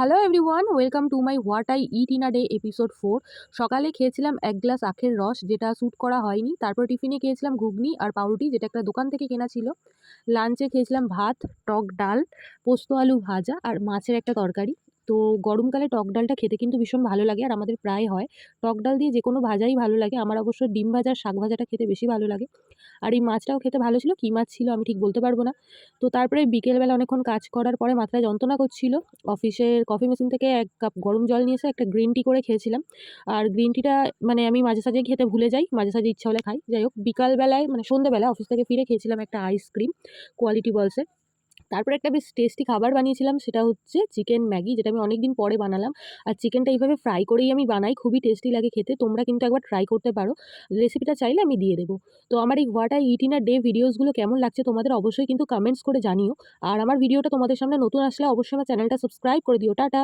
Hello everyone, welcome to my what I eat in a day episode 4। সকালে খেয়েছিলাম এক glass আখের রস, যেটা স্যুট করা হয়নি। তারপর টিফিনে খেয়েছিলাম ঘুগনি আর পাউরুটি, যেটা একটা দোকান থেকে কেনা ছিল। লাঞ্চে খেয়েছিলাম ভাত, টক ডাল, পোস্ত আলু ভাজা আর মাছের একটা তরকারি। তো গরমকালে টক ডালটা খেতে কিন্তু ভীষণ ভালো লাগে, আর আমাদের প্রায় হয়। টক ডাল দিয়ে যে কোনো ভাজাই ভালো লাগে। আমার অবশ্য ডিম ভাজা আর শাক ভাজাটা খেতে বেশি ভালো লাগে। আর এই মাছটাও খেতে ভালো ছিল। কী মাছ ছিল আমি ঠিক বলতে পারবো না। তো তারপরে বিকেলবেলা অনেকক্ষণ কাজ করার পরে মাথায় যন্ত্রণা করছিল। অফিসের কফি মেশিন থেকে ১ কাপ গরম জল নিয়ে এসে একটা গ্রিন টি করে খেয়েছিলাম। আর গ্রিন টিটা মানে আমি মাঝে সাঝেই খেতে ভুলে যাই, মাঝে সাঝে ইচ্ছা হলে খাই। যাই হোক, বিকালবেলায় মানে সন্ধ্যেবেলায় অফিস থেকে ফিরে খেয়েছিলাম একটা আইসক্রিম কোয়ালিটি ওয়ালসের। তারপরে একটা বেশ টেস্টি খাবার বানিয়েছিলাম, সেটা হচ্ছে চিকেন ম্যাগি, যেটা আমি অনেকদিন পরে বানালাম। আর চিকেনটা এইভাবে ফ্রাই করেই আমি বানাই, খুবই টেস্টি লাগে খেতে। তোমরা কিন্তু একবার ট্রাই করতে পারো। রেসিপিটা চাইলে আমি দিয়ে দেবো। তো আমার এই what I eat in a day ভিডিওসগুলো কেমন লাগছে তোমাদের অবশ্যই কিন্তু কমেন্টস করে জানিও। আর আমার ভিডিওটা তোমাদের সামনে নতুন আসলে অবশ্যই আমার চ্যানেলটা সাবস্ক্রাইব করে দিও। টাটা।